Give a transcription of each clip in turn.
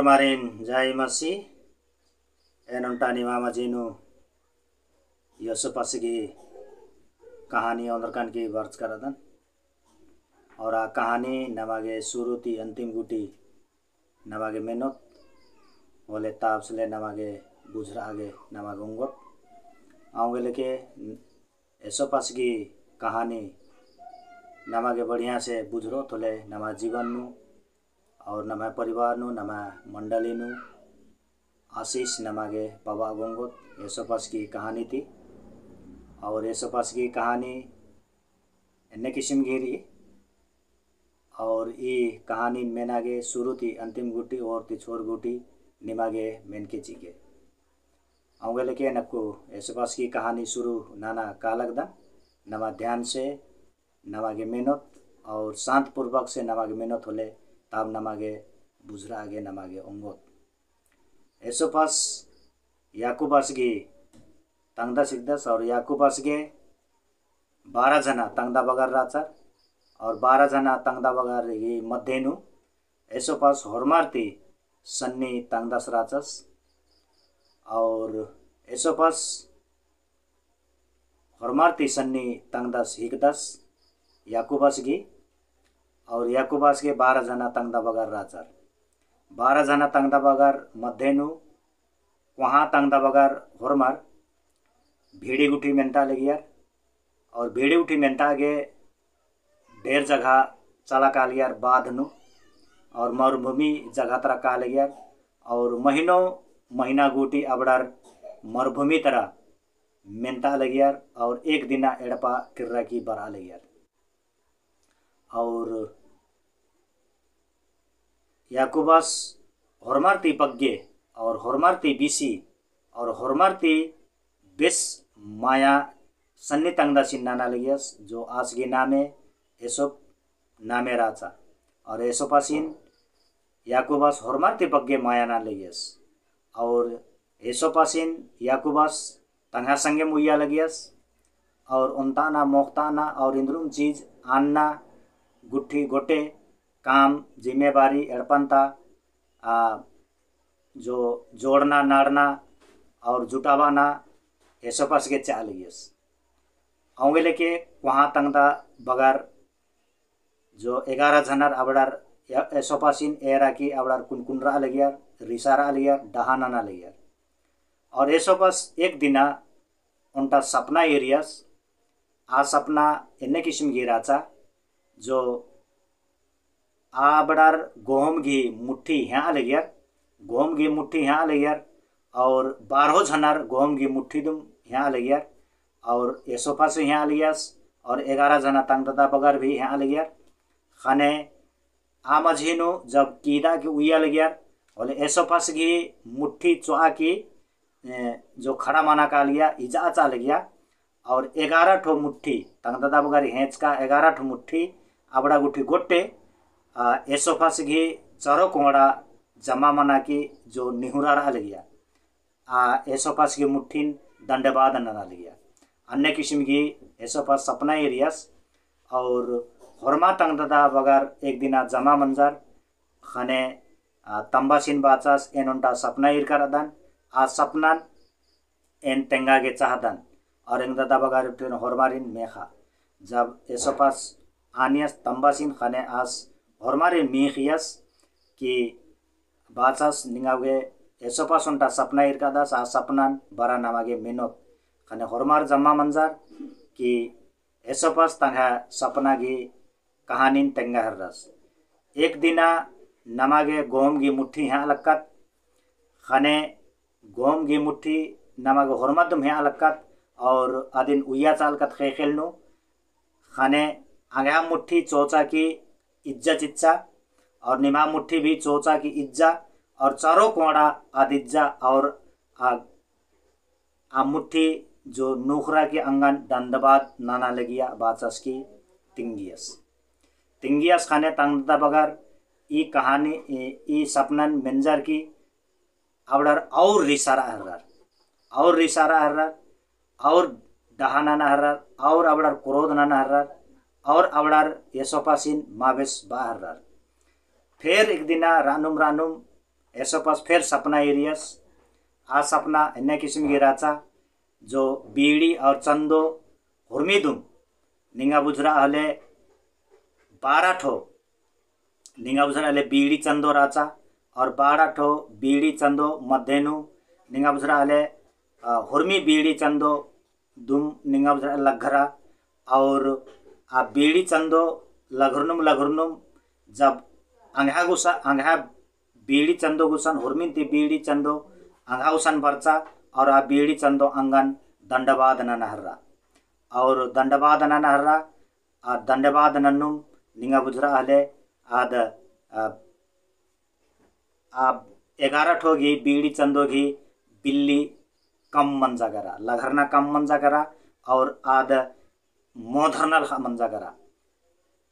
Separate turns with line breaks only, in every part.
Hormarin jai masi enonta mama jinu यसो पसगी कहानी अंदरकान की वर्च करदन और आ कहानी नमागे शुरू ती अंतिम गुटी नमागे मेहनत बोले तापसले नमागे बुझरा आगे नमागे उंगत आऊंगे लेके यसो पसगी कहानी नमागे बढ़िया से बुझरो थोले नमा जीवन नु और नमा परिवार नु नमा मंडली नु आशीष नमागे पावा गोंगत यसो पसगी कहानी थी। और यसो पसगी कहानी अन्य किस्म गिरी और ये कहानी मेनागे शुरू थी अंतिम गुटी और ती छोर गुटी निमागे मेन के चीके आऊंगे लेके नक्को यसो पसगी कहानी शुरू नाना का लगदा नमा ध्यान से नमागे मेहनत और शांत पूर्वक से नमागे मेहनत होले तब नमागे बुझरा आगे नमागे उंगत यसो पस याकूब असगी तंगदा सिद्धस और याकूब असगे 12 जना तंगदा बगर राचार और 12 जना तंगदा बगर ये मध्येनु यसो पस होरमारती सन्नी तंगदस राचस और यसो पस होरमारती सन्नी तंगदस हिकदस याकूब असगी और याकूब असगे 12 जना तंगदा बगर राचार 12 जना तंगदा बगर मध्येनु वहाँ तंगदा बगर होरमार भीड़ी गुठी मेंटा लगियार और भीड़ी उठी मेंटा आगे ढेर जगह चला का लियार बाधनु और मरुभूमि जगह तरह का लगियार और महीना गुटी अबड़ार मरुभूमि तरह मेंटा लगियार और एक दिना एड़पा किर्रा की बरा लगियार और याकूबस होरमारती पग्गे और होरमारती बीसी और होरमारती बेस माया सन्नी तंगदा सिन्नाना लगियस जो आज के नामे एसोप नामे राचा और एसोपासिन याकूबस होरमारती पग्गे माया ना लगियस और एसोपासिन याकूबस तंगा संगे मुया लगियस और उन्ताना मोक्ताना और इंद्रुम चीज आन्ना गुट्ठी गोटे काम जिम्मेवारी एड़पंता जो जोड़ना नाड़ना और जुटावाना यसो पस के चाल लियस आऊंगे लेके वहाँ तंगदा बगार जो 11 जनर अबड़ार यसो पसिन एरा की अबड़ार कुनकुनरा लगियार रिसारा लगियार डहाना ना लगियार और यसो पस एक दिना उनका सपना एरियस आ सपना इन्ने किस्म की राचा जो आबड़ार गोहम की मुट्ठी यहाँ लगियार गोहम की मुट्ठी यहाँ लगियार और 12 जनर गोहम की मुट्ठी दुम यहाँ लगियार और एसोफा से यहाँ लियास और 11 जना तंगदा बगर भी यहाँ लगियार खाने आमझिनो जब कीदा की उया लगियार बोले एसोफा से की मुट्ठी चुआ की जो खड़ा माना का लिया इजा चा लगिया और 11 ठो मुट्ठी तंगदा बगर हेंच का 11 ठो मुट्ठी अबड़ा गुठी गोटे एसोफा से की चरो कोड़ा जमा मना की जो निहुरा रहा लगिया एसोपास की मुट्ठी दंडबाद नना लिया अन्य किस्म की एसोपास सपना एरियस और होरमा तंगदा बगर एक दिना जमा मंजर खाने तंबासिन बाचास एनोंटा सपना ईर करदन आ सपना एन तेंगा के चाहदन और एंगदा बगर उठन होरमारिन मेखा जब एसोपास आनियस तंबासिन खाने आस होरमारिन मेखियस कि बाचास निगावे एसोपास उनटा सपना इरकादास आ सपना बरा नमागे मेहनत खाने होरमार जम्मा मंजार कि एसोपास तंगा सपना की कहानी तेंगा हर्रस एक दिना नमागे गोम की मुट्ठी यहाँ लक्कत खाने गोम की मुट्ठी नमागे होरमदम यहाँ लक्कत और आदिन उया चालकत खेलनु खाने आगा मुट्ठी चोचा की इज्जा चिच्चा और निमा मुट्ठी भी चोचा की इज्जा और चारों कोड़ा आदिज्जा और आ मुट्ठी जो नूखरा के अंगन दंडबाद नाना लगिया बाचस की तिंगियस खाने तंगदा बगर ई कहानी ई सपनन मेंजर की अवडर और रिसारा हर्रर और दहाना ना हर्रर और अवडर क्रोध ना हर्रर और अवडर यसोपासिन मावेश बा हर्रर फिर एक दिना रानुम ऐसो पास फिर सपना एरियस आ सपना अन्य किस्म की राचा जो बीड़ी और चंदो हुर्मीदुम निंगा बुझरा हले 12 ठो निंगा बुझरा हले बीड़ी चंदो राचा और 12 ठो बीड़ी चंदो मध्यनु निंगा बुझरा हले हुर्मी बीड़ी चंदो दुम निंगा बुझरा लघरा और आ बीड़ी चंदो लघुरनुम जब अंगहा बीड़ी चंदो गुसन हुर्मिन ती बीड़ी चंदो अंगहा उसन बरचा और आ बीड़ी चंदो अंगन दंडवाद नहर्रा और दंडवाद नहर्रा आ दंडवाद नन्नुम निंगा बुझरा हले आद 11 ठो घी बीड़ी चंदो घी बिल्ली कम मंजा करा लघरना कम मंजा करा और आद मोधरनल मंजा करा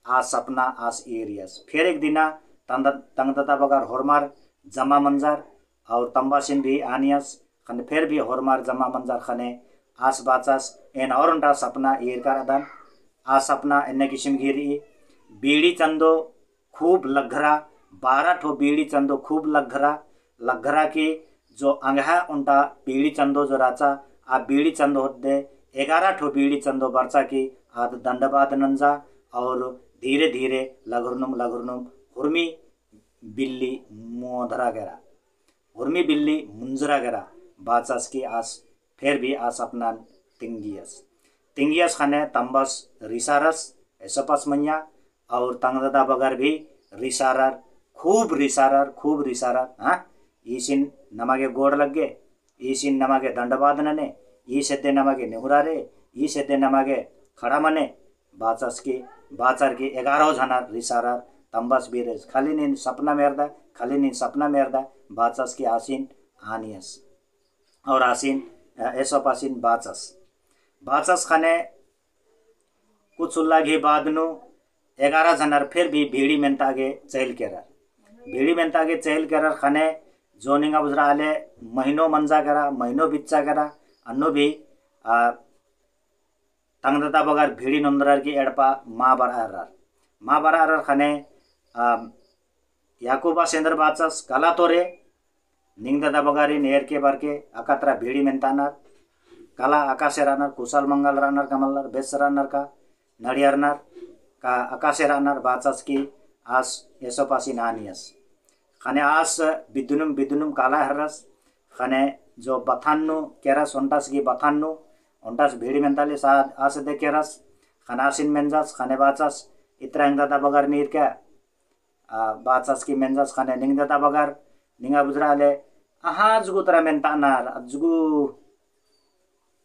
आ सपना आस एरियस फिर एक दिना तंगदता बगार होरमार जमा मंजार और तंबासिन भी आनियस खने फिर भी होरमार जमा मंजार खने आस बाचास एन और सपना एर का अदन आ सपना एन किस्म गिरी बीड़ी चंदो खूब लघरा 12 ठो बीड़ी चंदो खूब लघरा की जो अंगहा उनटा बीड़ी चंदो जो राचा आ बीड़ी चंदो होते 11 ठो बीड़ी चंदो बरचा की आद दंडबाद नंजा और धीरे धीरे लघुरनुम हुर्मी बिल्ली मोधरा गरा हुर्मी बिल्ली मुंजरा गरा बाचास की आस फिर भी आस अपना तिंगियस खाने तंबस रिसारस ऐसपास मनिया और तंगदता बगर भी रिसारर खूब रिसारर हाँ ईसिन नमागे गोड़ लगे ईसिन नमागे दंडबाद नने ई सेद्दे नमागे नेहुरारे ई सेद्दे नमागे खड़ा मने बाचास की बाचार की 11 जना रिसारर तंबस बीरेज खाली नीन सपना मेरदा बाचास की आसीन आनियस और आसीन ऐसो पासीन बाचास खाने कुछ उल्लाघी बादनु 11 जनार फिर भी भीड़ी मेंतागे चहल केरर खाने जोनिंगा बुझरा आले महीनों मंजा करा महीनों बिच्चा करा अन्नो भी तंगदता बगार भीड़ी नंदरार की एड़पा माँ बरार खाने याकूबा सेंदर बाचास कला तोरे निंगदता बगारी नेर के बारके अकात्रा भीड़ी मेंतानार कला आकाशे रानर कुशल मंगल रानर कमलर बेस रानर का नड़ियारनर का आकाशे रानर बाचास की आस ऐसो पासी नानियस खाने आस बिदुनुम काला हरस खाने जो बथान्नु केरस ओंटास की बथान्नु ओंटास भीड़ी मेंताले साद आस दे केरस खानासिन मेंजास खाने बाचास इत्रा इंगदता बगार नीर क्या बाचास की मेंजास खाने निंगदता बगार निंगा बुझरा आले जुगु तरा मेंतानार जुगु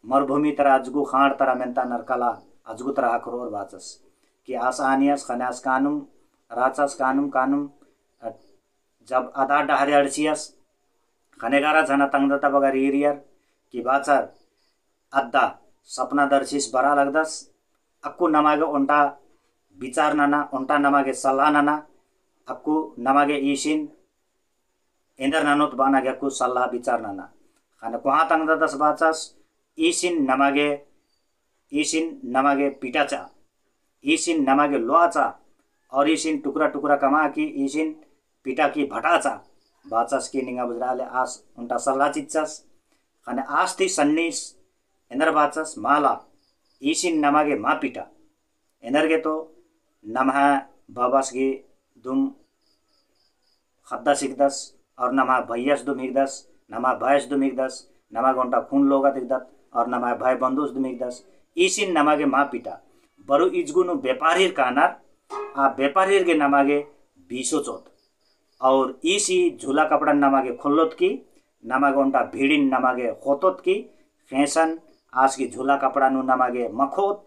मरुभूमि तरा जुगु खाड़ तरा मेंतानार कला जुगु तरा आक्रोर बाचास कि आस आनियस खाने आस कानुम राचास कानुम जब आधा डहरे अड़सियस खाने 11 जना तंगदता बगार एरियर कि बाचार अद्दा सपना दर्शिस बरा लगदस अक्कू नमागे ओंटा विचार नाना ओंटा नमागे सलाह नाना अक्कू नमागे ईशिन इंदर नानोत बाना के अक्कू सलाह विचार नाना खाने कुहाँ तंगदतस बाचास ईशिन नमागे पिटाचा ईशिन नमागे लोआचा और ईशिन टुकड़ा कमा की ईशिन पिटा की भटाचा बाचास की निंगा बुझराले आस उनटा सल्लाह चिच्चास खाने आस थी सन्नीस इंदर बाचास माला ईशिन नमागे मा पिटा इंदर के तो नमहा बाबास की दुम खद्दा सिकदस और नमा भैयास दुम हिकदस नमा भैंस दुम हिकदस नमा गोंटा खून लोगा दिखदत और नमा भाई बंदूस दुम हिकदस ईशिन नमागे मा पिटा बरु इजगुनु व्यापारीर कानार आ व्यापारीर के नमागे बीसो चौथ और ईसी झूला कपड़ा नमागे खुल्लोत की नमागे उनटा भीड़िन नमागे खोतोत की फैशन आज की झूला कपड़ा नु नमागे मखोत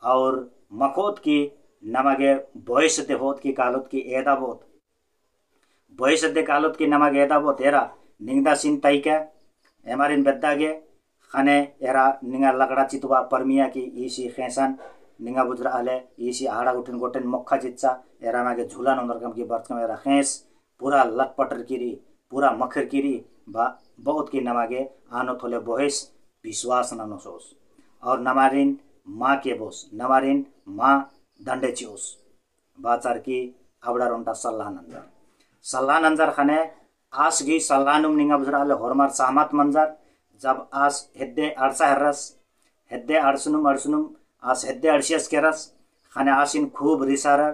और मखोत की नमागे भोयसते होत की कालोत की एदाबोत भोयसते कालोत की नमागे एदाबोत एरा निंगदा सिन तैका एमारिन बेद्दागे खाने एरा निंगा लकड़ा चितवा परमिया की ईसी फैशन निंगा बुझरा आले ईसी आड़ा उठन गोटन मक्खा चिच्चा एरा मागे झूला नंदरकम की बर्तकम एरा खेस पूरा लटपटर किरी पूरा मखर किरी बहुत की नमागे आनो थोले बोहेस विश्वास ननोसोस और नमारिन माँ के बोस नमारिन माँ दंडे चियोस बाचार की आवड़ा रोंटा सल्लाह नंजर खाने आस गी सल्लानुम निंगा बुजरा आले हरमार सहमत मंजार जब आस हेद्दे अड़सा हर्रस हेद्दे अड़सनुम आस हेद्दे अड़सियस केरस खाने आसिन खूब रिसारर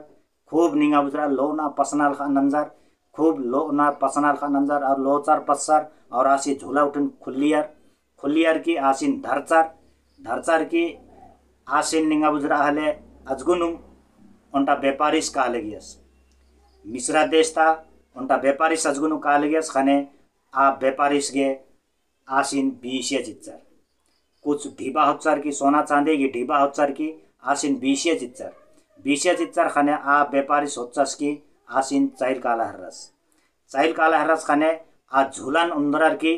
खूब निंगा बुजरा लोना पसनाल खा नंजार खूब लोना पसनाल खा नंजार और लोचार पस्सार और आसी झूला उठन खुलियार की आसिन धरचार की आसिन निंगा बुजरा आले अजगुनुम उनटा व्यापारिस का लगियस मिश्रा देश था उनटा व्यापारिस अजगुनु का लगियस खाने आ व्यापारिस गे आसिन 20 चिच्चर कुछ ढीबा होच्चर की सोना चांदी की ढीबा होच्चर की आसिन 20 चिच्चर खाने आ व्यापारिस होच्चस की आसिन चाइल काला हर्रस खाने आ झूलन उंदरर की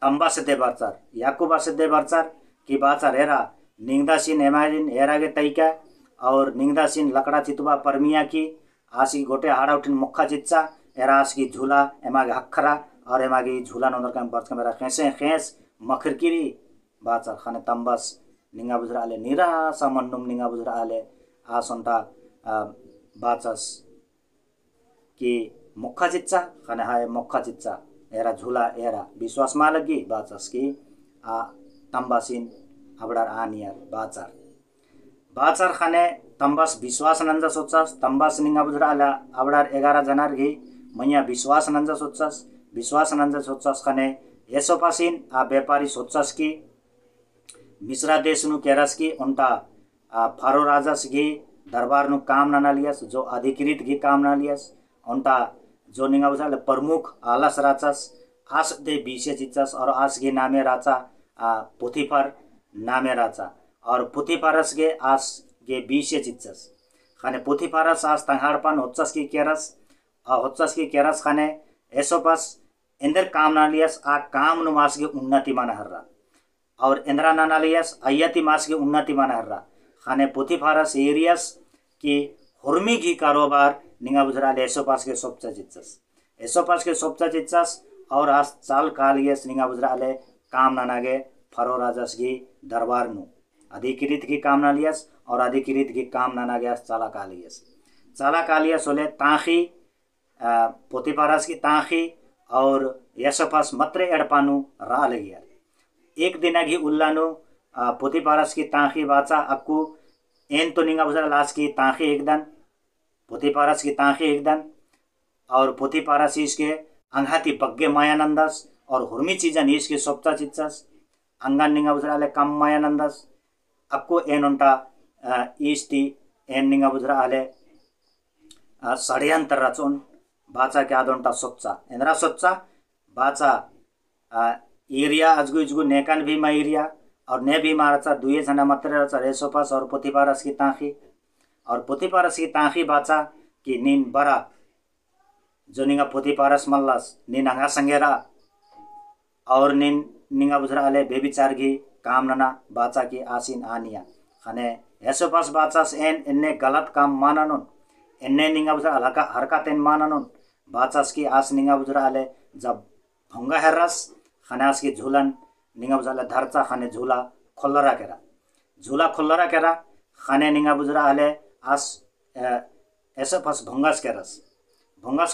तंबा से दे बरचार याकुबा से दे बरचार की बाचार हेरा निंगदासिन हेमाजिन हेरागे तैका और निंगदासिन लकड़ा चितुबा परमिया की आसी गोटे हाड़ा उठिन मुखा चिच्चा एरा आसकी झूला एमागे हखरा और एमागे झूला नंदर का बर्च मेरा खेस मखरकिरी बाचार खाने तंबस निंगा बुजरा आले निराशा मन्नुम निंगा बुजरा आले आसंटा बाचस की मुखा चिच्चा खाने हाय मुखा चिच्चा एरा झूला एरा विश्वास मालगी बाचस की आ तंबासिन अबडार आनियर बाचार खाने तंबास विश्वास नंजा सोचस तंबास निंगा बुजरा आला अबडार 11 जनार घी मैया विश्वास नंजा सोचस खाने यसोपासिन आ व्यापारी सोचस की मिश्रा देश नु केरस की उनटा फारो राजस घी दरबार नु काम ना लियस जो अधिकृत घी काम ना लियस उनटा जो निंगा बुजरा प्रमुख आलस राचस आस दे 20 चिच्चस और आस घी नामे राचा पुथिफर नामे राचा और पुथिफारस गे आस गे 20 चिच्चस खाने पुथिफारस आस तंगाड़पन होच्चस की केरस खाने एसोपस इंदर काम ना लियस आ काम नु मास गे उन्नति माना हर्रा और इंद्रा ना लियस अयति मास गे उन्नति माना हर्रा खाने पुथिफारस एरियस की हुर्मी घी कारोबार निंगा बुजरा ले एसोपस के सोपचा चिच्चस और आस चाल कालियस निंगा बुजरा ले काम नानागे फरो राजस की दरबार नु अधिकृत की काम ना लियस और अधिकृत की काम ना गयास चाला कालियस होले ताखी पोतिपारस की ताखी और यसपास मत्रे एडपानु रा लगिया एक दिन की उल्लानु पोतिपारस की ताखी बाचा अक्कू एन तो निंगा बुजरा लास की ताखी एक दन पोतिपारस की ताखी एक दन और पोतिपारस इसके अंघाती पग्गे मायानंदस और हुर्मी चीजन इसके सोप्ता चिच्चस अंगन निंगा बुजरा ले कम मायानंदस अक्को एन उंटा ईस्टी एन निंगा बुजरा आले षड्यंत्र रचोन बाचा के आदोंटा सोच्चा एनरा सोच्चा बाचा एरिया अजगु नेकन भी मा एरिया और ने भी मारचा 2 जना मात्र रचा रेसोपास और पोतिपारस की ताखी और पोतिपारस की ताखी बाचा कि निन बरा जो निंगा पोतिपारस मल्लास निन अंगा संगेरा और निन निंगा बुजरा आले बेबिचार की काम नना बाचा की आसिन आनिया खाने एसोपास बाचास एन्ने गलत काम माननुन एन्ने निंगा बुजरा हरकतें माननुन बाचास की आस निंगा बुजरा आले जब भंगा हर्रस खाने आस की झूलन निंगा बुजरा आले धरचा खाने झूला खोल्लरा केरा खाने निंगा बुजरा आले आस एसोपास भंगस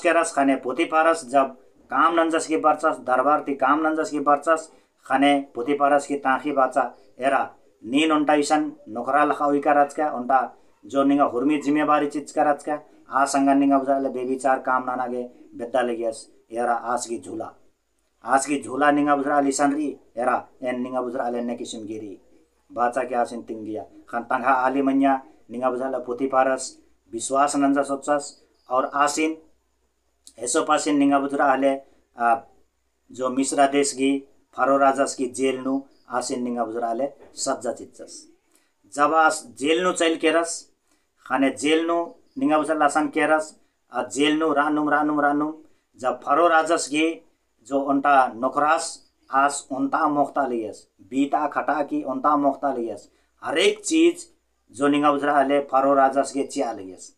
केरस खाने पोतिपारस जब काम नंजस की बरचस दरबार ती काम नंजस की बरचस खाने पोतिपारस की ताखी बाचा एरा नीन उनटा ईशन नोकरा लखा हुई का राजका उनटा जो निंगा हुर्मी जिम्मेवारी चीज का राजका आ संगा निंगा बुझाले बेबिचार काम नानागे बेद्दा लेगियस एरा आज की झूला निंगा बुझरा लिसन री एरा एन निंगा बुझरा लेने किस्म गिरी बाचा के आसिन तिंगिया खान तंगा आली मन्या निंगा बुझाले पोतिपारस विश्वास नंजा सोचस और आसिन एसोपासिन निंगा बुझरा आले जो मिश्रा देश की फारो राजस की जेल नु आसिन निंगा बुझरा आले सज्जा चिच्चस जब आस जेल नु चैल केरस खाने जेल नु निंगा बुझरा लासन केरस जेल नु रानुम जब फारो राजस की जो उनटा नोकरास आस उनता मोख्ता लियस बीता खटा की उनता मोख्ता लियस हर एक चीज जो निंगा बुझरा आले फारो राजस के चिया लियस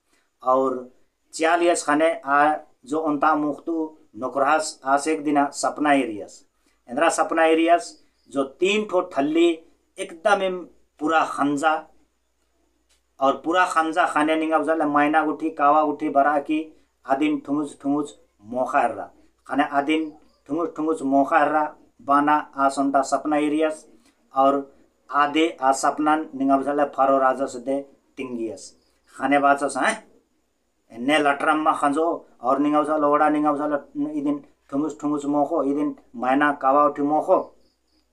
खाने आ जो उनता मुख्तु नोकरास आस एक दिन सपना एरियस इंद्रा सपना एरियस जो 3 ठो ठल्ली एकदम पूरा खंजा और पूरा खंजा खाने निंगा बुझाले मैना गुठी कावा गुठी बरा की आदिम ठुमुज मोखा हेर्रा खाने आदिन ठुंगुच ठुंगुच मोखा हेर्रा बाना आसंटा सपना एरियास और आदे आ सपनान निंगा बजाले फारो राजस दे तिंगियस खाने बाचस हैं ने लटरम्मा खंजो और निंगा बजाले ओड़ा निंगा बजाले इदिन ठुंगुच ठुंगुच मोखो इदिन मैना कावा उठी मोखो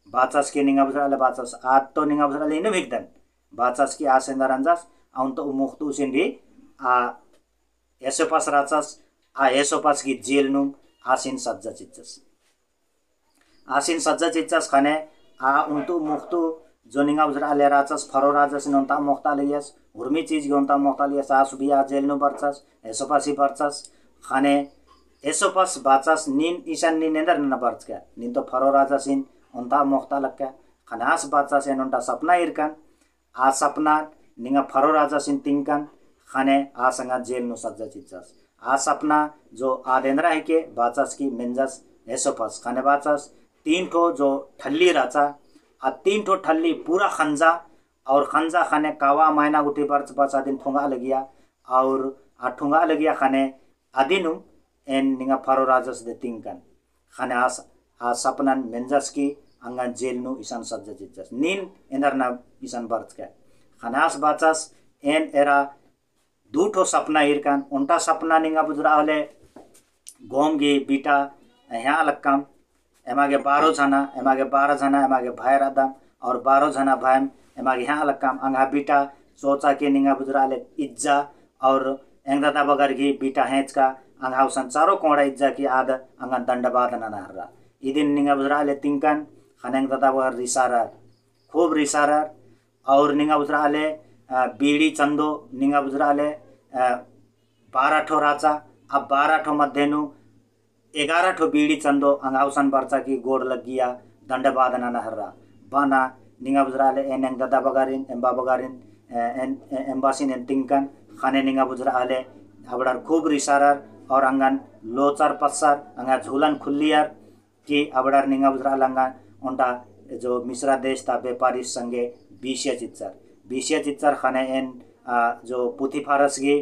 बाचस के निंगा बजाले बाचस आद तो निंगा बजाले इनु भिगदन बाचस की आसेंदर अंजास आउन तो मुख्तु सिंधी आ एसोपास राचस आ एसोपास की जेल नु आसिन सज्जा चिच्चस आसिन सज्जा चिच्चस खाने आ उन्तु मुख्तु जो निंगा बजरा ले राचस फरो राजस नंता मोक्ता लियस उर्मी चीज गंता मोक्ता लियस आ सुबिया जेल नु बरचस एसोपासी बरचस खाने एसोपास बाचस निन ईशान निन नेदर न बरच का निन तो फरो राजसिन उन्ता मोक्ता लक्का खानास बाचस एनंता सपना इरकन आ सपना निंगा फरो राजसिन तिंकन खाने आ संगा जेल नु सज्जा चिच्चस आ सपना जो आदेंद्रा है के बाचस की मेंजस एसोपास खाने बाचस 3 ठो जो ठल्ली राचा आ 3 ठो ठल्ली पूरा खंजा और खंजा खाने कावा मायना गुटी बर्च बचा दिन ठुंगा लगिया और आ ठुंगा लगिया खाने आदिनु एन निंगा फारो राजस दे तिंकन खाने आ सपना मेंजस की अंगन जेल नु ईशान सज्जा चिच्चस नीन एंदर ना ईशान बर्च का खानास बाचस एन एरा 2 ठो सपना इरकन उनटा सपना निंगा बुजरा हले गोम गे बीटा यहाँ लक्कम एमागे 12 जना एमागे 12 जना एमागे भाई रादम और 12 जना भाई एमागे यहाँ लक्कम अंगा बीटा सोचा के निंगा बुजरा हले इज्जा और एंगदादा बगर की बीटा हेच का अंगा उसन चारो कोड़ा इज्जा की आद अंगा दंडबाद ना हर्रा इदिन निंगा बुजरा हले तिंकन खाने एंगदादा बगर रिसारा खूब रिसारा और निंगा बुजरा हले बीड़ी चंदो निंगा बुजरा हले 12 ठो राचा अब 12 ठो मध्यनु 11 ठो बीड़ी चंदो अंगाउसन बर्चा की गोड़ लगिया दंडबाद ना हर्रा बाना निंगा बुजरा हले एन दादा बगारिन एम्बा बगारिन एम्बासिन एन तिंकन खाने निंगा बुजरा हले अबड़ार खूब रिसारार और अंगन लोचार पस्सार अंगा झूलन खुल्लियार की अबड़ार निंगा बुजरा लंगा उनटा जो मिश्रा देश ता व्यापारी संगे बीसिया चिच्चर खाने एन जो पुथी फारस गे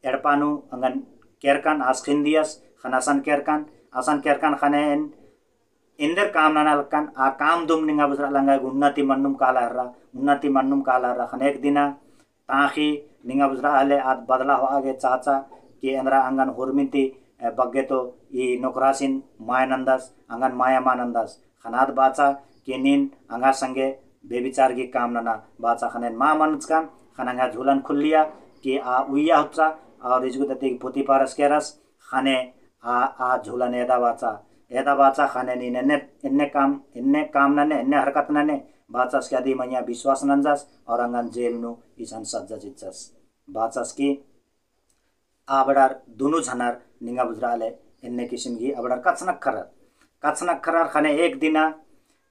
एड़पानु अंगन केरकन आस्खिंदियस खनासन केरकन खाने एन इंदर काम नाना लक्कन आ काम दुम निंगा बुजरा लंगा उन्नति मन्नुम काला हर्रा खाने एक दिना ताखी निंगा बुजरा हले आद बदला हो आगे चाचा कि एंद्रा अंगन हुरमिंती बग्गे तो ई नोकरासिन मायनंदस अंगन माया मानंदस खनाद बाचा कि नीन अंगा संगे बेविचार की काम नाना बाचा खाने मा मनचकन खाना झूलन खुल्लिया कि आ उइया हुच्चा और इसको तती पुती पारस केरस खाने आ झूलन एदा बाचा खाने नी इन्ने काम नने इन्ने हरकत नने बाचास के आदि मैया विश्वास नंजस और अंगन जेल नु ईशान सज्जा चिच्चस बाचास की आबड़ार दुनु झनार निंगा बुजराले इन्ने किसिम की आबड़ार कचनक खरार खाने एक दिना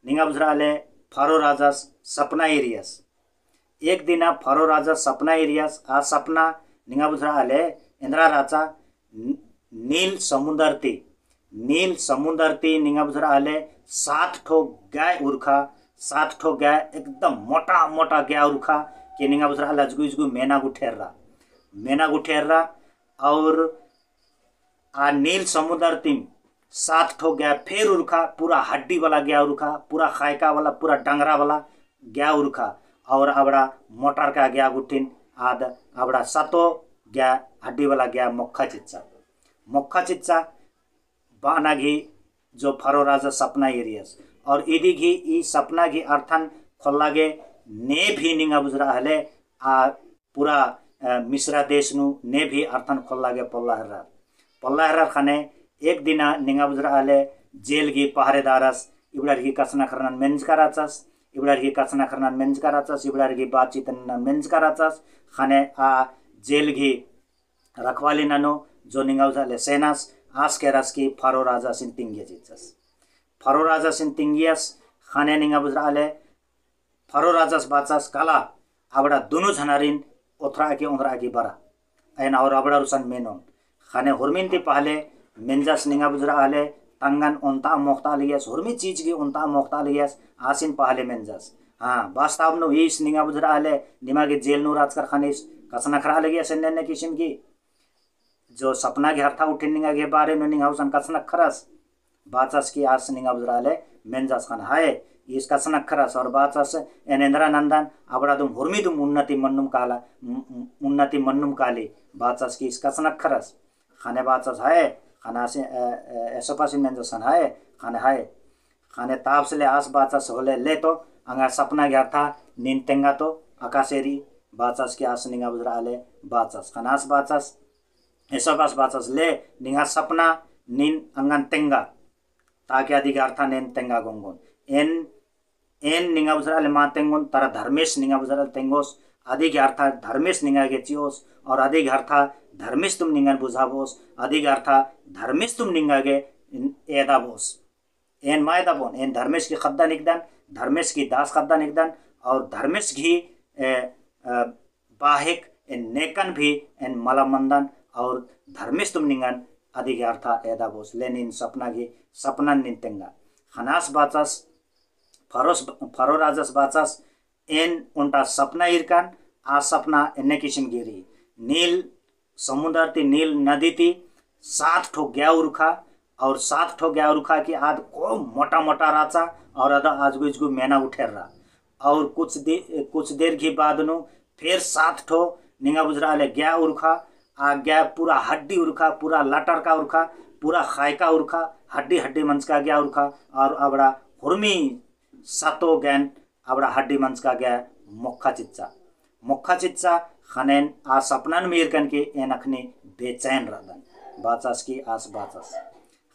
निंगा बुजराले फारो राजस सपना एरियास एक दिना फारो राजा सपना एरियास आ सपना निंगा बुजरा हले इंद्रा राचा नील समुंदरती निंगा बुजरा हले 7 ठो गाय उर्खा 7 ठो गाय एकदम मोटा गाय उर्खा के निंगा बुजरा हले जुगु मेना गुठेररा और आ नील समुंदरती 7 ठो गाय फेर उर्खा पूरा हड्डी वाला गाय उर्खा पूरा खायका वाला पूरा डंगरा वाला गाय उर्खा और अबड़ा मोटर का गया गुटिन आद अबड़ा सतो गया हड्डी वाला गया मोक्खा चिच्चा बाना घी जो फारो राजा सपना एरियास और इदी घी ई सपना घी अर्थन खोल्लागे ने भी निंगा बुजरा हले आ पूरा मिश्रा देश नु ने भी अर्थन खोल्लागे पल्ला हर्रा खाने एक दिना निंगा बुजरा हले जेल घी पहरेदारस इबड़ा घी कसना खरनन मेंज कराचस इबड़ार की कचना खरना मेंज कराचस इबड़ार की बातचीत मेंज कराचस खाने आ जेल घी रखवाली ननो जो निंगा उजाले सेनास आस केरास की फारो राजा सिन तिंगियस खाने निंगा बुजराले फारो राजास बाचास काला आबड़ा दुनु झनारिन ओथरा की उंगरा की बरा एन और आबड़ा रुसन मेनोन खाने हुरमिनती पहले मेंजस निंगा बुजराले तंगन उनता मोक्ता लियस हुरमी चीज की उनता मोक्ता लियस आसिन पहले मेंजस हाँ वास्तव नु इस निंगा बुजरा हले दिमागी जेल नु राजकर खाने कसना खरा लगिया सेन्ने किसिम की जो सपना के हर्था उठे निंगा के बारे में निंगा उसन कसनक खरस बाचास की आस निंगा बुजराले मेंजास खान हाय इस कसनक खरस और बाचास एनेंद्रा नंदन अबड़ा दुम हुर्मी दुम उन्नति मन्नुम काले बाचास की इस कसनक खरस खाने बाचास हाय खाना से ऐसा पास मेंजास खान हाय खाने हाय खाने ताप से ले आस बाचास होले ले तो अंगा सपना के हर्था निंतेंगा तो आकाशेरी बाचास की आस निंगा बुजराले बाचास खानास बाचास ऐसा पास बाचास ले निंगा सपना निन अंगन तेंगा ताकि अधिकार्था नेन तेंगा गोंगोन एन निंगा बुजराले मा तेंगोन तारा धर्मेश निंगा बुजराले तेंगोस अधिकार्था धर्मेश निंगा के चियोस और अधिकार्था धर्मेश तुम निंगन बुझाबोस अधिकार्था धर्मेश तुम निंगा के एदा बोस एन मायदा बोन एन धर्मेश की खद्दा निकदन धर्मेश की दास खद्दा निकदन और धर्मेश की बाहिक एन नेकन भी एन मलामंदन और धर्मेश तुम निंगन अधिकार्था एदा बोस लेनिन सपना की सपना निंतेंगा खनास बाचास फरो राजस बाचास एन उनटा सपना इरकान आ सपना एने किसिम गिरी नील समुद्र ती नील नदी ती 7 ठो ग्या उर्खा और 7 ठो ग्या उर्खा की आद को मोटा मोटा राचा और अदा आज गुजगु मेना उठेर रहा और कुछ देर की बाद नु फिर 7 ठो निंगा बुजराले ग्या उर्खा आ ग्या पूरा हड्डी उर्खा पूरा लटर का उर्खा पूरा खायका उर्खा हड्डी हड्डी मंच का गया उर्खा और अबड़ा हुर्मी सतो गैन अबड़ा हड्डी मंच का गया मुख्खा चिच्चा खनेन आ सपनन मीरकन के एन अखनी बेचैन रहदन बाचास की आस बाचास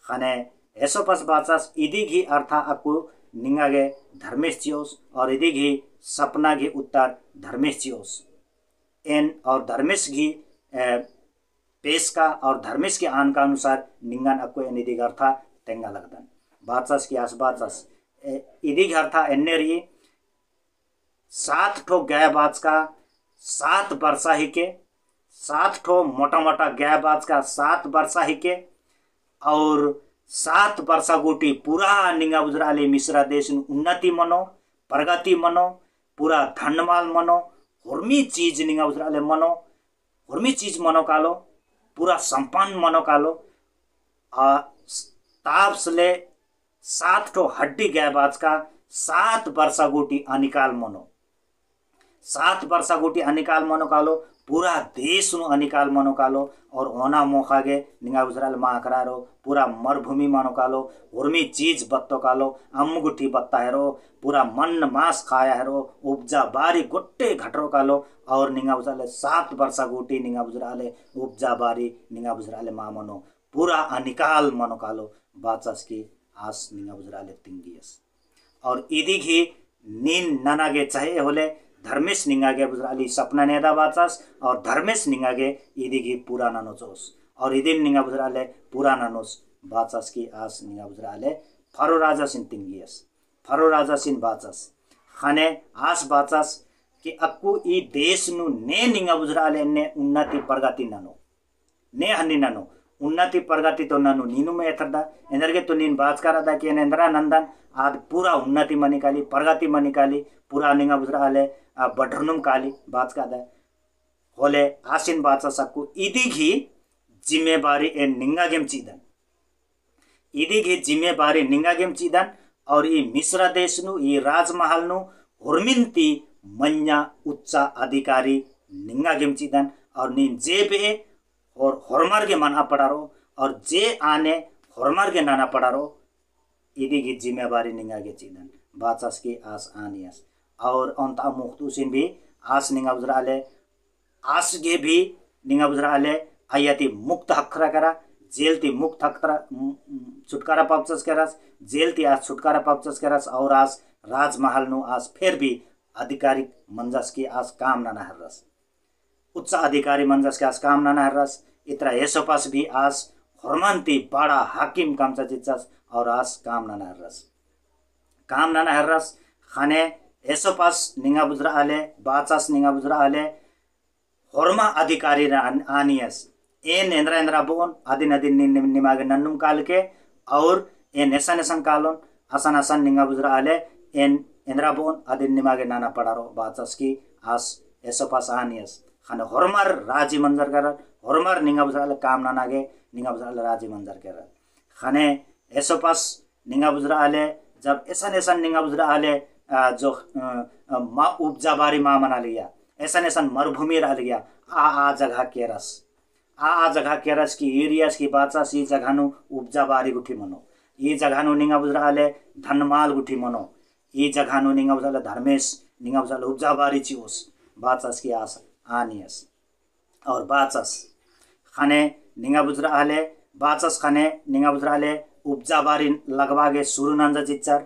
खने ऐसो पस बाचास इदी घी अर्था अकु निंगागे धर्मेश चियोस और इदी घी सपना घी उत्तर धर्मेश चियोस एन और धर्मेश घी पेश का और धर्मेश के आन का अनुसार निंगन अक्को एन इदी अर्था तेंगा लगदन बाचास की आस बाचास इदी अर्था एन्ने रही 7 ठो गाय बाज का 7 वर्षा ही के 7 ठो मोटा मोटा गाय बाज का 7 वर्षा ही के और 7 वर्षा गोटी पूरा निंगा बुजराले मिश्रा देश उन्नति मनो प्रगति मनो पूरा धनमाल मनो हुर्मी चीज निंगा बुजराले मनो हुर्मी चीज मनो कालो पूरा संपन्न मनो कालो ताप्सले 7 ठो हड्डी गाय बाज का 7 वर्षा गोटी अनिकाल मनो 7 वर्षा गोटी अनिकाल मनो कालो पूरा देश नु अनिकाल मनो कालो और ओना मोखागे निंगा गुजराल माकरारो पूरा मरुभूमि मनो कालो हुर्मी चीज बत्तो कालो अम्मुगुठी बत्ता हेरो पूरा मन मास खाया हेरो उपजा बारी गोट्टे घटरो कालो और निंगा गुजराले 7 वर्षा गोटी निंगा गुजराले उपजा बारी निंगा गुजराले मा मनो पूरा अनिकाल मनो कालो बाचास की आस निंगा गुजराले तिंगियस और इदी घी नीन ननागे चाहे होले धर्मेश निंगागे बुजराली सपना नेदा बाचास और धर्मेश निंगागे इदी की पूरा नानोचोस और इदिन निंगा बुजराले पूरा नानोस बाचास की आस निंगा बुजराले फरो राजा सिन तिंगियस फरो राजा सिन बाचास खाने आस बाचास कि अक्कू ई देश नु ने निंगा बुजराले ने उन्नति प्रगति नानो ने हन्नी नानो उन्नति प्रगति तो नानो नीनु में एथरदा एनर्गे तो नीन बाच करादा कि एनेंद्रा नंदन आद पूरा उन्नति मनिकाली प्रगति मनिकाली पूरा निंगा बुजराले बढ़नुम काली बात का होले आसिन बाचा सकू इदी घी जिम्मेवारी ए निंगा गेम चीदन इदी घी जिम्मेवारी निंगा गेम चीदन और ई मिश्रा देश नु ई राजमहल नु हुर्मिंती मन्या उच्चा अधिकारी निंगा गेम चीदन और नीन जे बे और होरमर के मना पड़ारो और जे आने होरमर के नाना पड़ारो इदी घी जिम्मेवारी निंगा गे चीदन बाचास की आस आनियस और अंता मुख्तुसिन भी आस निंगा बुजराले आस गे भी निंगा बुजराले आयति मुक्त हखरा करा जेलती मुक्त हखरा छुटकारा पापचस करस जेलती आस छुटकारा पापचस करस और आस राजमहल नु आस फिर भी आधिकारिक मंजस की आस काम ना हरस उच्च अधिकारी मंजस के आस काम ना हरस इतना येसो पास भी आस हरमंती बड़ा हाकिम कामचा चिच्चस और आस काम ना हरस खाने ऐसो पास निंगा बुजरा आले बाचास निंगा बुजरा आले होरमा अधिकारी आनियस एन एंद्रा बोन आदिन आदिन निमागे नन्नुम काल के और एन एसन कालोन असन निंगा बुजरा आले एन एंद्रा बोन आदिन निमागे नाना पड़ारो बाचास की आस ऐसो पास आनियस खाने होरमर राजी मंजर कर hormar ninga bujra kam nanage ninga bujra raji manjar kera khane esopas ninga bujra ale जब ऐसा निंगा बुजरा आले जो माँ उपजा बारी माँ मना लिया ऐसा मरुभूमि रह लिया आ जगह केरस आ जगह केरस की एरियास की बाचा सी जगह नु उपजा बारी गुठी मनो ये जगह नु निंगा बुजरा आले धनमाल गुठी मनो ये जगह नु निंगा बुजरा धर्मेश निंगा बुजरा उपजा बारी चिउस बाचास की आस आनियस और बाचस खाने निंगा बुजरा आले बाचस खाने निंगा बुजरा आले उपजा बारी लगवागे शुरू नंजा चिच्चर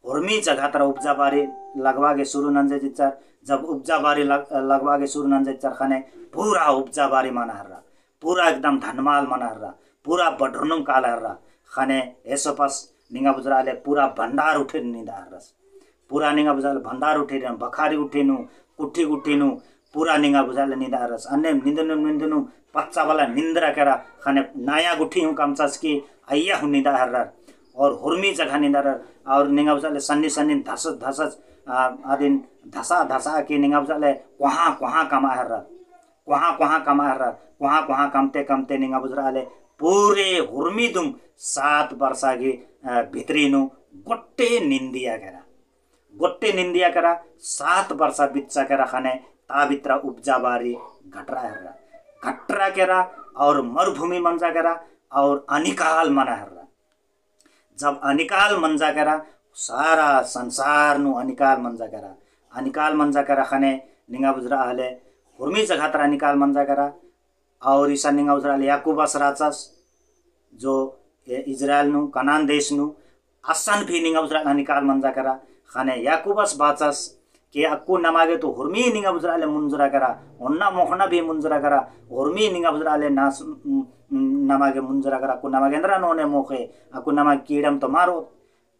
हुर्मी जगह तर उपजा बारी लगवागे शुरू नंजा चिच्चर जब उपजा बारी लगवागे शुरू नंजा चिच्चर खाने पूरा उपजा बारी मना हर्रा पूरा एकदम धनमाल मना हर्रा पूरा बढरुनुम काला हर्रा खाने ऐसो पास निंगा बुजराले पूरा भंडार उठे निंदा हर्रस पूरा निंगा बुजराले भंडार उठे बखारी उठेनु कुट्ठी गुट्ठीनु पूरा निंगा बुजराले निंदा हर्रस अन्य निंदनु पच्चा वाला निंद्रा करा खाने नया गुट्ठी हूँ कमचास की अय्या हूँ निंदा हर्रर और हुर्मी जगह निंदा और निंगा बुजराले सन्नी धसस आदिन धसा के निंगा बुजराले वहाँ कमा हर्रर वहाँ कमते निंगा बुजराले पूरे हुर्मी दुम 7 वर्षा की भित्रीनु गोट्टे निंदिया करा 7 वर्ष बिच्चा करा खाने ताबित्रा उपजा बारी घटरा केरा और मरुभूमि मंजा करा और अनिकाल मना हर्रा जब अनिकाल मंजा करा सारा संसार नु अनिकाल मंजा करा खाने निंगा बुजरा आले हुर्मी जगह तर अनिकाल मंजा करा और ईसा निंगा बुजरा आले याकूबस राचस जो इजराइल नु कनान देश नु असन भी निंगा बुजरा अनिकाल मंजा करा खाने याकूबस बाचस के अक्कू नमागे तो हुर्मी निंगा बुजराले मुंजरा करा ओन्ना मोखना भी मुंजरा करा हुर्मी निंगा बुजराले नास नमागे मुंजरा करा अक्कू नमागे अंदरा नोने मोखे अक्कू नमागे कीड़म तो मारो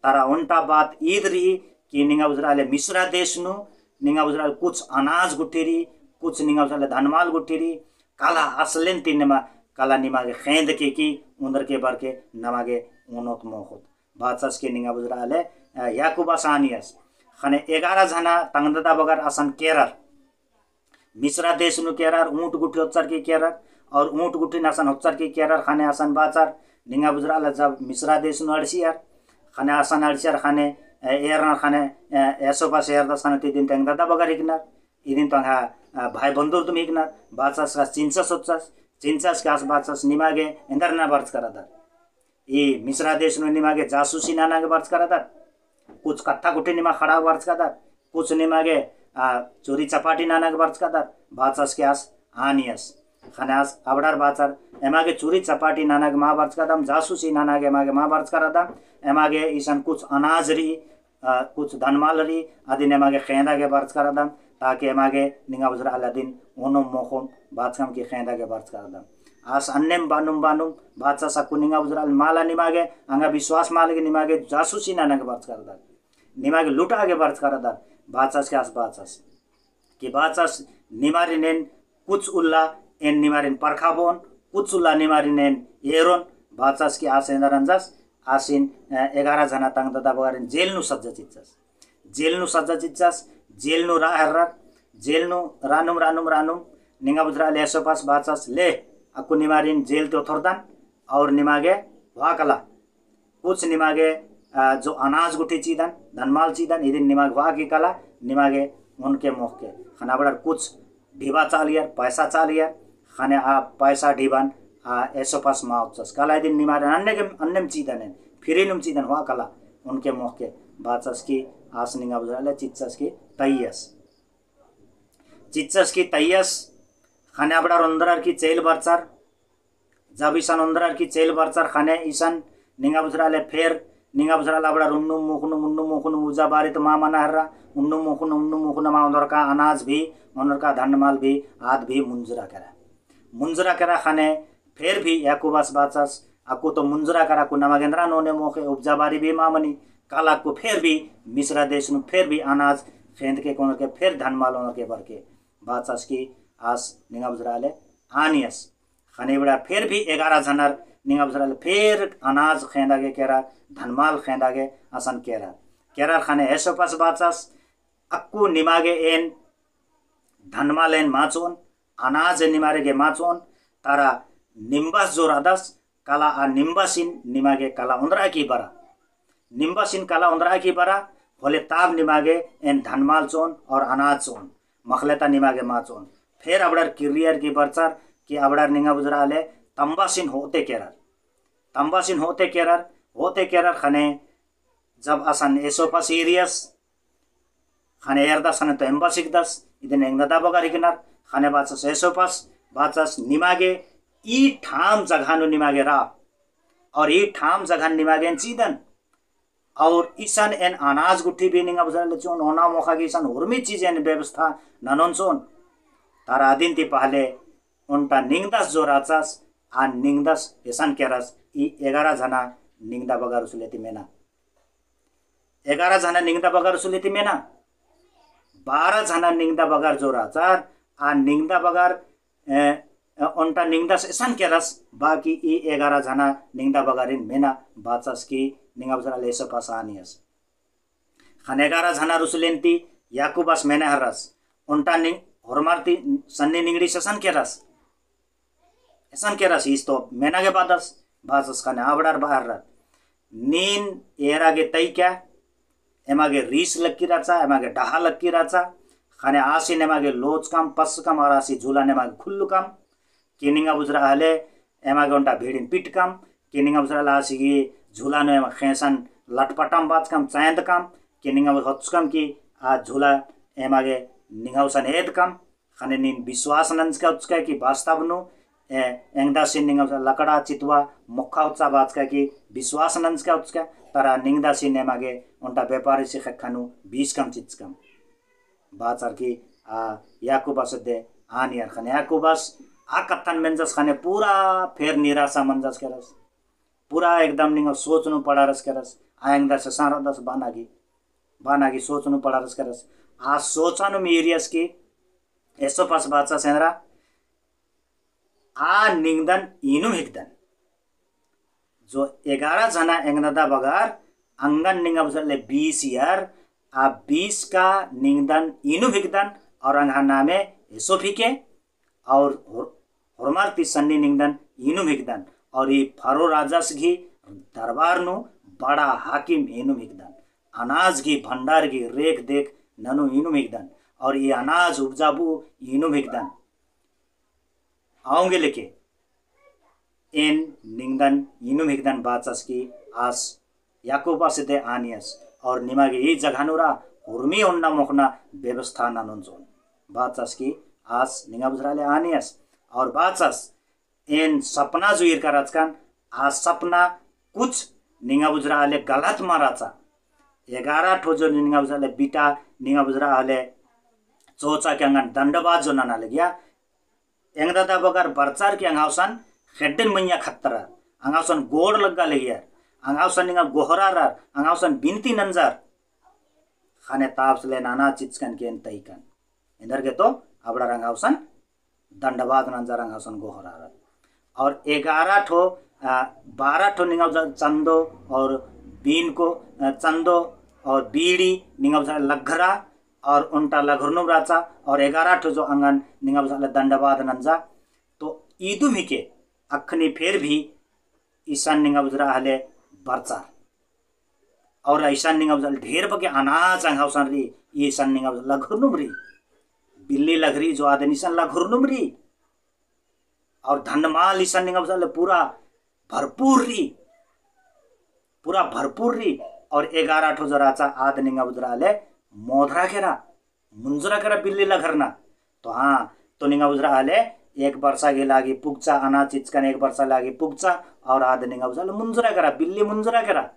तारा उल्टा बात ईदरी कि निंगा बुजराले मिस्रा देश नु निंगा बुजराले कुछ अनाज गुट्टीरी कुछ निंगा बुजराले धनमाल गुट्टीरी काला असलेन तिनमा काला निमागे खेंद की उंदर के बार के नमागे उनोत मोखत बाचस के निंगा बुजराले याकूबा सानियस खाने 11 जना तंगददा बगर आसन केरर मिश्रा देश नु केरर ऊंट गुठी होचर की केरर और ऊंट गुठी नासन होचर की केरर खाने आसन बाचार निंगा बुजराला जब मिश्रा देश नु अड़सियार खाने आसन अड़सियार खाने एरना खाने ऐसो पास एर दसन ती दिन तंगददा बगर हिकना इदिन तंगा भाई बंदूर तुम हिकना बाचास का चिंचस का बाचास निमागे इंदरना बर्च करादा ये मिश्रा देश नु निमागे जासूसी नाना के बर्च करादा कुछ कत्था गुट्टी निमा खड़ा वर्ष का दर कुछ निमागे चोरी चपाटी नाना के वर्ष का दर बाचस के आस आनियस खनास अबड़ार बाचर एमागे चोरी चपाटी नाना के माँ वर्ष का दम जासूसी नाना के एमागे माँ वर्ष का दम एमागे ईसन कुछ अनाज री कुछ धनमाल री आदि एमागे खेंदा के वर्ष का दम ताकि एमागे निंगा बुजरा अलादीन ओनम मोखम बाचकम की खेंदा के वर्ष का दम आस अन्नेम बानुम बाचा सकु निंगा बुजरा माला निमागे अंगा विश्वास माल के निमागे जासूसी नाना के वर्ष कर दर निमागे लुटा के वर्ष कर दर बाचास के आस बाचास कि बाचास निमारिनेन कुछ उल्ला एन निमारिन परखाबोन कुछ उल्ला निमारिनेन एरोन बाचास की आस एनरंजस आसिन 11 जना तंगददा बगारिन जेल नु सज्जा चिच्चस जेल नु राहर जेल नु रानुम निंगा बुजरा ले सोपास बाचास ले अक्कू निमारिन जेल तो थोरदान और निमागे वाकला कुछ निमागे जो अनाज गुठी चीदन धनमाल चीदन इदिन निमाग वाकी कला निमागे उनके मुख के खाना बड़ा कुछ ढीबा चालियर पैसा चालियर खाने पैसा ढीबान ऐसो पास माउचस कला इदिन निमारे अन्यम चीदन फिरिनुम चीदन वाकला उनके मुख के बाचस की आस निंगा बुजराले चिच्चस की तैयस खाने बड़ा उंदरार की चेल बरचार जब ईसान उंदरार की चेल बरचार खाने ईसान निंगा बुजराले फेर निंगा बुजराला बड़ा उन्नुम मुखनु उजा बारी तो माँ मना हर्रा उन्नुम मुखनु माँ उंदर का अनाज भी उंदर का धनमाल भी आद भी मुंजरा करा खाने फेर भी याकूबास बाचास अक्कू तो मुंजरा करा को नमागेंद्रा नोने मोखे उपजा बारी भी माँ मनी काला को फेर भी मिश्रा देश नु फेर भी अनाज खेंद के कोनर के फेर धनमाल उनर के बर के बाचास की आस निंगा बुजराले आनियस खाने बड़ा फिर भी 11 जनर निंगा बुजराले फिर अनाज खेंदागे केरा धनमाल खेंदागे आसन केरा खाने ऐसो पास बाचास अक्कू निमागे एन धनमाल एन माचोन अनाज निमारेगे माचोन तारा निम्बास जोरादस काला आ निम्बासिन निमागे काला उंदरा की बरा निम्बासिन काला उंदरा की बरा होले ताब निमागे एन धनमाल चोन और अनाज चोन मखलेता निमागे मा चोन फिर अबड़र किरियर की बरचार कि अबड़र निंगा बुजरा ले तंबासिन होते केरर खने जब असन एसोपा सीरियस खने एरदा सने तो एम्बासिक दस इदन एंगदा बगारी किनार खने बाचस एसोपास बाचस निमागे ई ठाम जगहानु निमागे रा और ई ठाम जगहान निमागे चीदन और ईसान एन अनाज गुट्ठी भी निंगा बुझाले चोन ओना मोखा की ईसान उर्मी चीज एन व्यवस्था ननोन चोन तारा आदिन ती पहले उनटा निंगदस जो राचास आ निंगदस ईसान केरस ई 11 जना निंगदा बगार सुलेती मेना 11 जना निंगदा बगार सुलेती मेना 12 जना निंगदा बगार जो राचार आ निंगदा बगार उनटा निंगदस ईसान केरस बाकी ई 11 जना निंगदा बगारिन मेना बाचस की निंगा बजरा लेसो पासानियस खन 11 जना रुसुलेंती याकुबस मेने हरस उनटा निंग होरमारती सन्नी निंगड़ी ससन केरस इस तो मेना के बादस बाचस खने आवड़ार बाहर रत नीन एरागे तैक्या एमागे रीस लक्की राचा एमागे डहा लक्की राचा खने आसी नेमागे लोच काम पस काम और आसी झूला नेमागे खुल्लु काम किनिंगा बुजरा हले एमागे उनटा भेड़िन पिट काम किनिंगा बुजरा लासी की झूला ने खेसन लटपटाम बाच काम चांद काम किनिंगा हच काम की आ झूला एमागे निंगाउसन एद काम खने नीन विश्वास नंस का उचका की वास्तव नु एंगदा सिन निंगा लकड़ा चितवा मुखा उत्सा बाच का की विश्वास नंस का उचका तरा निंगदा सिन एमागे उनटा व्यापारी से खखानु 20 कम चिच कम बाचार की याकुबस दे आन यार खने याकुबस आ कथन मेंजस खने पूरा फेर निराशा मंजस करस पूरा एकदम निंगा सोचनु पड़ारस करस आयंगदा से सारा दस बानागी सोचनु पड़ारस करस आ सोचानु मेरियस की ऐसो पास बाचा सेंद्रा आ निंगदन इनु हिकदन जो 11 जना एंगनदा बगार अंगन निंगा बजले 20 यार आ 20 का निंगदन इनु हिकदन और अंगहाना में ऐसो फिके और होरमारती सन्नी निंगदन इनु हिकदन और ये फारो राजस घी दरबार नु बड़ा हाकिम इनु हिकदन अनाज की भंडार की रेख देख ननु इनु हिकदन और ये अनाज उपजाबू इनु हिकदन आऊंगे लेके इन निंगदन इनु हिकदन बाचस की आस याकूबा से दे आनियस और निमागे ये जगहानुरा हुर्मी उन्ना मुखना व्यवस्था ननुंजोन बाचस की आस निंगा बुझराले आनियस और बाचस इन सपना जो इरका राजकान आ सपना कुछ निंगा बुझराले गलत माराचा 11 ठो जो निंगा बुझराले बिटा निंगा बुझराले चोचा के अंगन दंडबाज जो नना लगिया एंगदादा बगर बरचार के अंगावसन खेड्डन मैया खत्तरा अंगावसन गोड़ लग्गा लगिया अंगावसन निंगा गोहरार अंगावसन बिनती नंजार खाने तापसले नाना चिचकन के तैकन इंदर के तो अबड़ा अंगावसन दंडबाज नंजार अंगावसन गोहरार और 11 ठो 12 ठो निंगा चंदो और बीन को चंदो और बीड़ी निंगा लघरा और उनटा लघुरनुम राचा और 11 ठो जो अंगन निंगा दंडबाद नंजा तो ईदु मिके अखनी फिर भी ईशान निंगा बुजरा हले बरचार और ईशान निंगा ढेर बके अनाज अंगावसन री ईशान निंगा लघुरनुम री बिल्ली लघरी जो आदन ईशान लघुरनुम री और धनमाल ईशान निंगा पूरा भरपूर री और 11 ठो जो राचा आद निंगा बुजरा हले मोधरा केरा मुंजरा केरा बिल्ली लघरना तो हाँ तो निंगा बुझरा हाले 1 वर्षा के लागी पुग्चा अनाज चिचकन 1 वर्षा लागी पुग्चा और आद निंगा बुझरा मुंजरा केरा बिल्ली मुंजरा केरा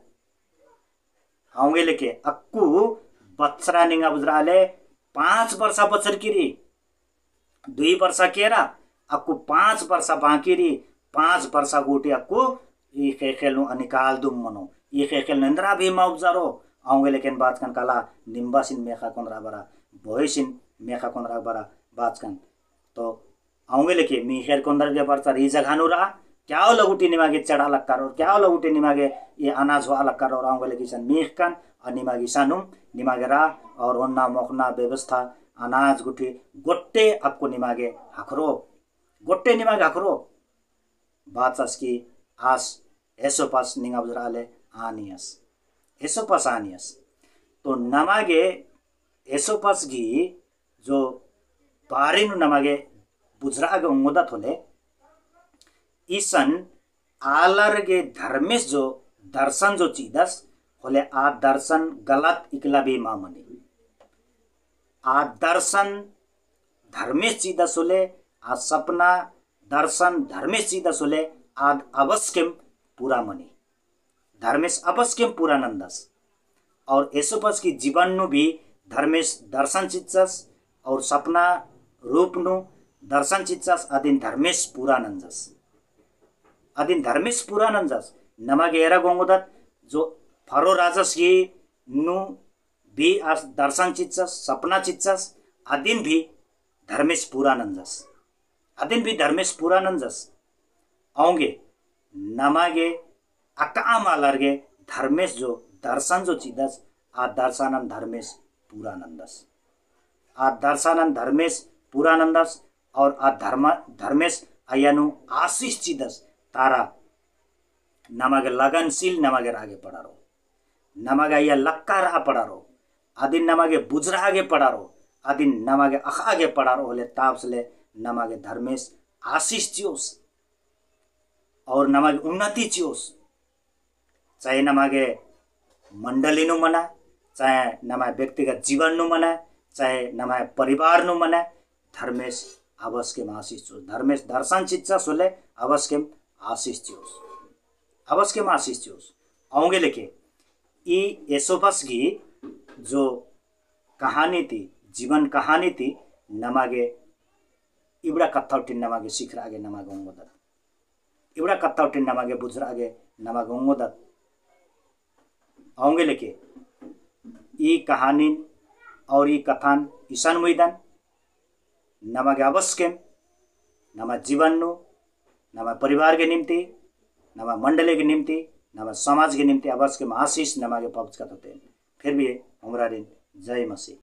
आऊंगे लेके अक्कू बच्चरा निंगा बुझरा हाले 5 वर्षा बचर किरी 2 वर्षा केरा अक्कू 5 वर्षा बाकी री 5 वर्षा गोटी अक्कू ये खेल निकाल दुम मनो ये खेल नंदरा भी मौजारो आऊंगे लेकिन बातकन काला निम्बासिन मेखा कोनरा बरा भोयसिन मेखा कोनरा बरा बातकन तो आऊंगे लेके मीखेर कोंदर के बरचा री जगहानु रहा क्या लगुटी निमागे चढ़ा लक्कर और क्या लगुटी निमागे ये अनाज हुआ लक्कर और आऊंगे लेके सन मीखकन और निमागी सानुम निमागे रा और ओन्ना मोखना व्यवस्था अनाज गुठी गोट्टे आपको निमागे हखरो गोट्टे निमागे हखरो बाचास की आस एसोपास निंगा बुजराले आनियस एसोपास आनियस तो नमागे एसोपास गी जो बारिनु नमागे बुजरागे उंगोदा थोले ईसन आलरगे धर्मेश जो दर्शन जो चीदस होले आ दर्शन गलत इकला भी मामनी आ दर्शन धर्मेश चीदस होले आ सपना दर्शन धर्मेश चीदस होले आद अवश्यम पूरा मनी धर्मेश अवश्यम पूरा नंदस और एसोपस की जीवन नु भी धर्मेश दर्शन चित्सस और सपना रूप नु दर्शन चित्सस अदिन धर्मेश पूरा नंजस अदिन धर्मेश पूरा नंजस नमागे एरा गोंगोदत जो फरो राजस की नु भी आज दर्शन चित्सस सपना चित्सस अदिन भी धर्मेश पूरा नंजस अदिन भी धर्मेश पूरा नंजस आऊंगे नमागे अकाम आलरगे धर्मेश जो दर्शन जो चिदस आ दर्शनन धर्मेश पूरा नंदस आ दर्शनन धर्मेश पूरा नंदस और आ धर्मेश अयनु आशीष चिदस तारा नमागे लगनशील नमागे आगे पड़ारो नमागे या लक्कार आ पड़ारो आदिन नमागे बुजरा आगे पड़ारो आदिन नमागे अख आगे पड़ारो होले तापसले नमागे धर्मेश आशीष चियोस और नमागे उन्नति चियोस चाहे नमागे मंडली नु मना चाहे नमागे व्यक्तिगत जीवन नु मना चाहे नमागे परिवार नु मना धर्मेश अवश्यम आशीष चियोस धर्मेश दर्शन चित्सा सोले अवश्यम आशीष चियोस अवश्यम आशीष चियोस आऊंगे लेके ई एसोपस की जो कहानी थी जीवन कहानी थी नमागे इबड़ा कत्थौटिन नमागे शिखर आगे नमागे उंगोदत इबड़ा कत्थौटिन नमागे बुजरा आगे नमागे उंगोदत आऊंगे लेके ई कहानी और ई कथान ईशान मैदान नमागे अवश्यम नमा जीवन नु नमा परिवार के निम्ति नमा मंडली के निम्ति नमा समाज के निम्ति अवश्यम आशीष नमागे पहुँच का फिर भी हमरा दिन जय मसीह।